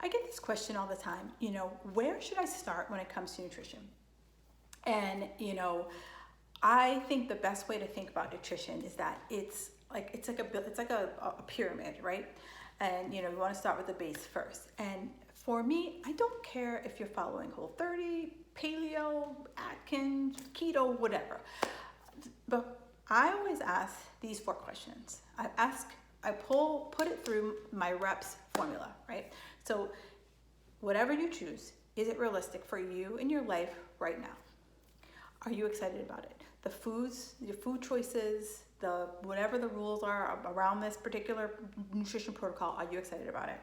I get this question all the time, where should I start when it comes to nutrition? And, I think the best way to think about nutrition is that it's like a pyramid, right? And, you want to start with the base first. And for me, I don't care if you're following Whole30, Paleo, Atkins, Keto, whatever. But I always ask these 4 questions. Put it through my reps formula, right? So whatever you choose, is it realistic for you in your life right now? Are you excited about it? The foods, your food choices, whatever the rules are around this particular nutrition protocol, are you excited about it?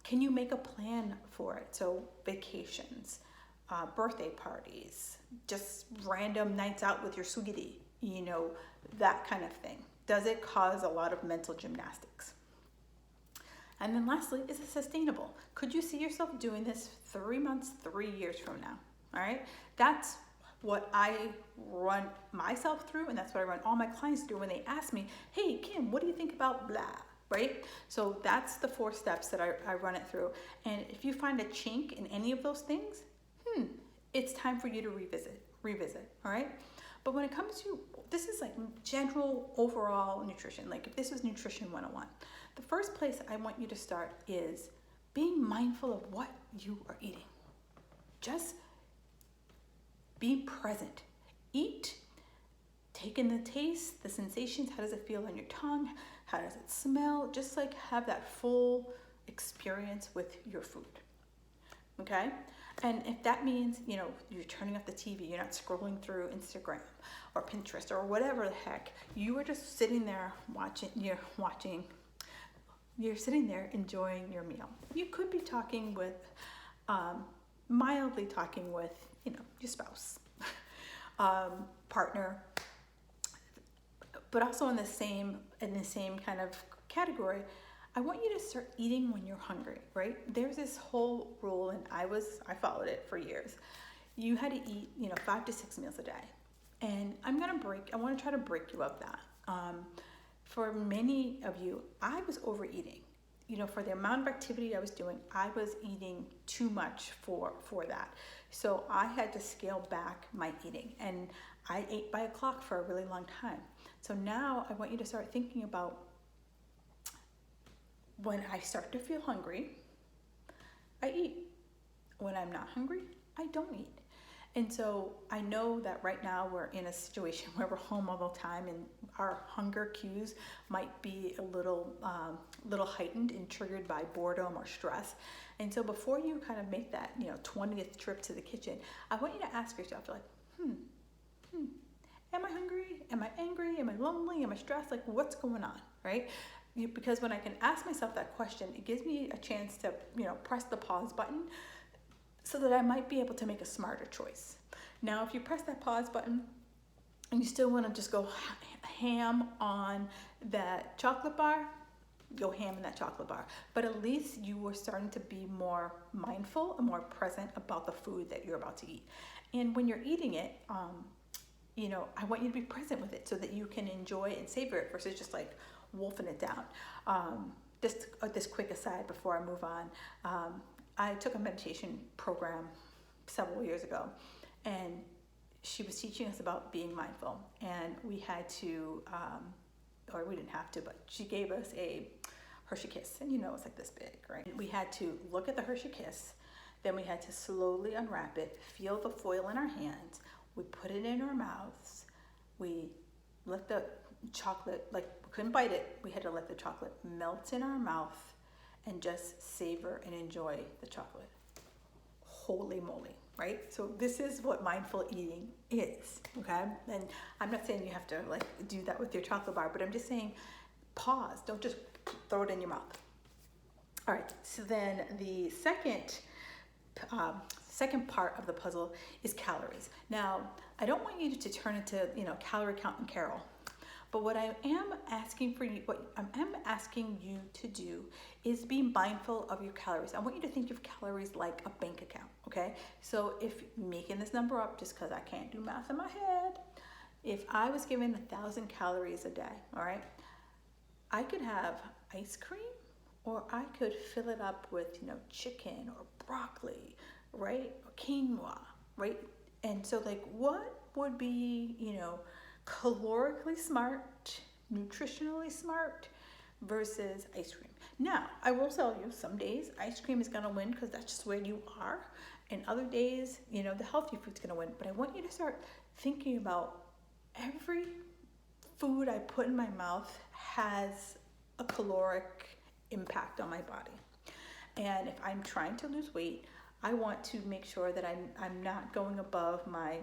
Can you make a plan for it? So vacations, birthday parties, just random nights out with your sweetie, that kind of thing. Does it cause a lot of mental gymnastics? And then lastly, is it sustainable? Could you see yourself doing this 3 months, 3 years from now? All right, that's what I run myself through, and that's what I run all my clients through when they ask me, hey, Kim, what do you think about blah, right? So that's the 4 steps that I run it through. And if you find a chink in any of those things, it's time for you to revisit, all right? But when it comes to, this is like general overall nutrition, like if this was nutrition 101, the first place I want you to start is being mindful of what you are eating. Just be present. Eat. Take in the taste, the sensations. How does it feel on your tongue? How does it smell? Just like have that full experience with your food. Okay? And if that means, you're turning off the TV, you're not scrolling through Instagram or Pinterest or whatever the heck, you are just sitting there you're sitting there enjoying your meal. You could be talking with, mildly talking with, your spouse, partner, but also in the same kind of category, I want you to start eating when you're hungry, right? There's this whole rule, and I followed it for years. You had to eat, 5 to 6 meals a day. And I want to try to break you of that. For many of you, I was overeating. For the amount of activity I was doing, I was eating too much for that. So I had to scale back my eating, and I ate by a clock for a really long time. So now I want you to start thinking about, when I start to feel hungry, I eat. When I'm not hungry, I don't eat. And so I know that right now we're in a situation where we're home all the time, and our hunger cues might be a little heightened and triggered by boredom or stress. And so before you kind of make that 20th trip to the kitchen, I want you to ask yourself, like, am I hungry? Am I angry? Am I lonely? Am I stressed? Like, what's going on, right? Because when I can ask myself that question, it gives me a chance to press the pause button, so that I might be able to make a smarter choice. Now, if you press that pause button and you still want to just go ham on that chocolate bar, go ham in that chocolate bar. But at least you were starting to be more mindful and more present about the food that you're about to eat. And when you're eating it, I want you to be present with it so that you can enjoy and savor it versus just like wolfing it down. Just this quick aside before I move on. I took a meditation program several years ago, and she was teaching us about being mindful. And we had to, or we didn't have to, but she gave us a Hershey Kiss, and it's like this big, right? We had to look at the Hershey Kiss, then we had to slowly unwrap it, feel the foil in our hands, we put it in our mouths, we let the chocolate, we couldn't bite it, we had to let the chocolate melt in our mouth, and just savor and enjoy the chocolate. Holy moly, right? So this is what mindful eating is, okay? And I'm not saying you have to do that with your chocolate bar, but I'm just saying pause. Don't just throw it in your mouth. All right, so then the second part of the puzzle is calories. Now, I don't want you to turn into, calorie counting Carol. But what I'm asking you to do is be mindful of your calories. I want you to think of calories like a bank account, okay? So if making this number up just because I can't do math in my head, if I was given 1,000 calories a day, all right, I could have ice cream or I could fill it up with, chicken or broccoli, right? Or quinoa, right? And so like what would be, calorically smart, nutritionally smart versus ice cream? Now, I will tell you, some days ice cream is gonna win because that's just where you are. And other days, the healthy food's gonna win. But I want you to start thinking about every food I put in my mouth has a caloric impact on my body. And if I'm trying to lose weight, I want to make sure that I'm not going above my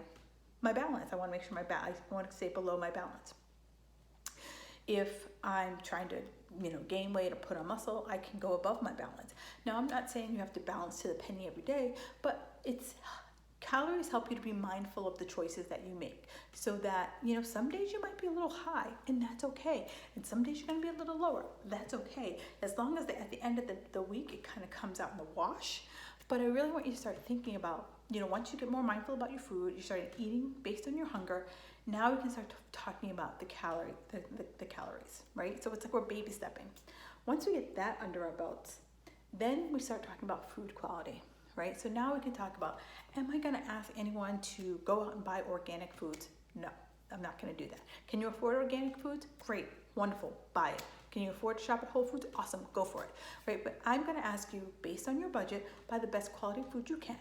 balance. I want to make sure I want to stay below my balance. If I'm trying to, gain weight or put on muscle, I can go above my balance. Now, I'm not saying you have to balance to the penny every day, but calories help you to be mindful of the choices that you make, so that, some days you might be a little high, and that's okay. And some days you're going to be a little lower. That's okay. As long as at the end of the week, it kind of comes out in the wash. But I really want you to start thinking about, once you get more mindful about your food, you start eating based on your hunger. Now we can start talking about the calories, right? So it's like we're baby stepping. Once we get that under our belts, then we start talking about food quality, right? So now we can talk about, am I going to ask anyone to go out and buy organic foods? No, I'm not going to do that. Can you afford organic foods? Great, wonderful, buy it. Can you afford to shop at Whole Foods? Awesome, go for it, right? But I'm going to ask you, based on your budget, buy the best quality food you can,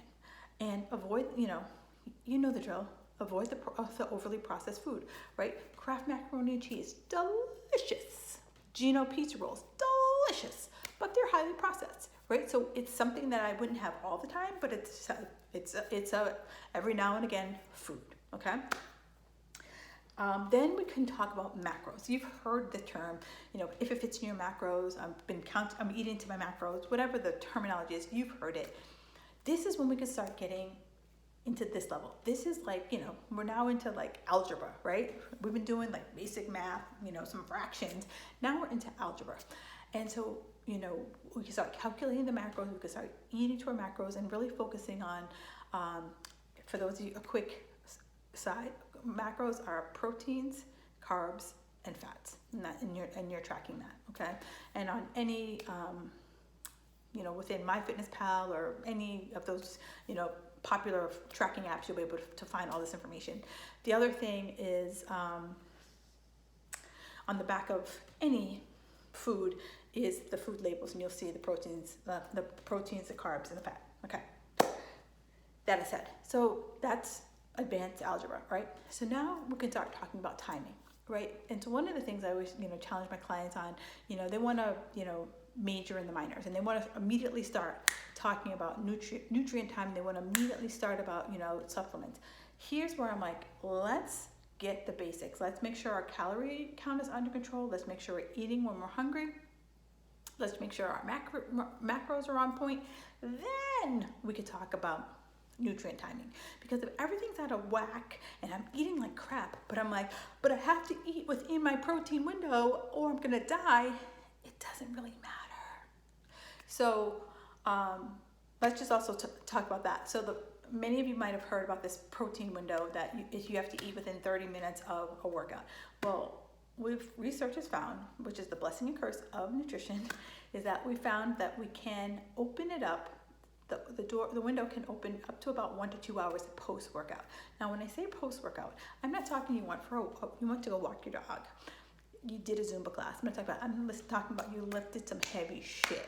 and avoid, you know the drill. Avoid the overly processed food, right? Kraft macaroni and cheese, delicious. Gino pizza rolls, delicious, but they're highly processed, right? So it's something that I wouldn't have all the time, but it's a every now and again food, okay? Then we can talk about macros. You've heard the term, if it fits in your macros, I'm eating to my macros, whatever the terminology is, you've heard it. This is when we can start getting into this level. This is like, we're now into like algebra, right? We've been doing like basic math, some fractions. Now we're into algebra. And so, we can start calculating the macros, we can start eating to our macros and really focusing on, for those of you, a quick side, macros are proteins, carbs, and fats, and you're tracking that, okay? And on any, within MyFitnessPal or any of those, popular tracking apps, you'll be able to find all this information. The other thing is, on the back of any food is the food labels, and you'll see the proteins, the carbs, and the fat. Okay, that is said. So that's advanced algebra, right? So now we can start talking about timing, right? And so one of the things I always, challenge my clients on, they want to, major in the minors, and they want to immediately start talking about nutrient time. They want to immediately start about, supplements. Here's where I'm like, let's get the basics. Let's make sure our calorie count is under control. Let's make sure we're eating when we're hungry. Let's make sure our macros are on point. Then we could talk about nutrient timing. Because if everything's out of whack and I'm eating like crap, but I'm like, but I have to eat within my protein window or I'm gonna die, it doesn't really matter. So let's just also talk about that. So many of you might have heard about this protein window that you have to eat within 30 minutes of a workout. Well, research has found, which is the blessing and curse of nutrition, is that we found that we can open it up. The window can open up to about 1 to 2 hours post-workout. Now, when I say post-workout, I'm not talking you want to go walk your dog. You did a Zumba class. I'm talking about you lifted some heavy shit.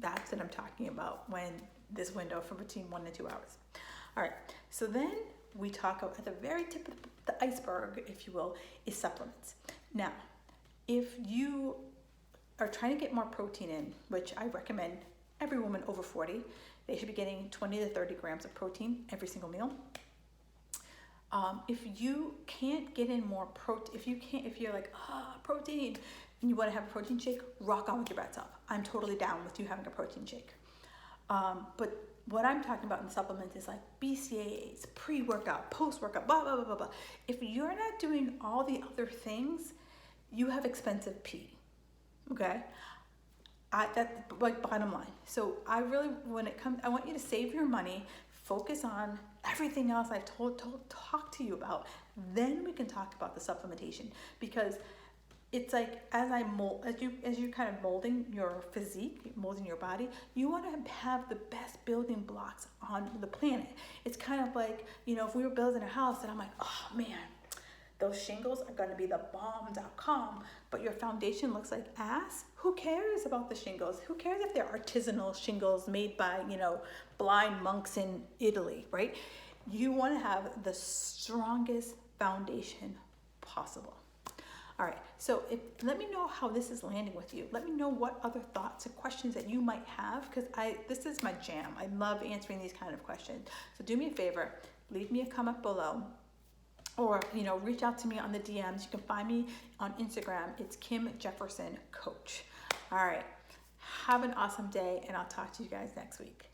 That's what I'm talking about when this window from between 1 to 2 hours. All right, so then we talk about at the very tip of the iceberg, if you will, is supplements. Now, if you are trying to get more protein in, which I recommend every woman over 40, they should be getting 20 to 30 grams of protein every single meal. If you can't get in more protein, if you're like, protein, and you want to have a protein shake, rock on with your bets up. I'm totally down with you having a protein shake. But what I'm talking about in supplements is like BCAAs, pre-workout, post-workout, blah, blah, blah, blah, blah. If you're not doing all the other things, you have expensive pee, okay? That's like bottom line. So I really, I want you to save your money, focus on everything else I've talked to you about. Then we can talk about the supplementation, because it's like as you kind of molding your physique, molding your body, you want to have the best building blocks on the planet. It's kind of like, if we were building a house and I'm like, oh man, those shingles are going to be the bomb.com, but your foundation looks like ass. Who cares about the shingles? Who cares if they're artisanal shingles made by, blind monks in Italy, right? You want to have the strongest foundation possible. All right, so let me know how this is landing with you. Let me know what other thoughts or questions that you might have, because this is my jam. I love answering these kind of questions. So do me a favor, leave me a comment below, or reach out to me on the DMs. You can find me on Instagram. It's Kim Jefferson Coach. All right, have an awesome day, and I'll talk to you guys next week.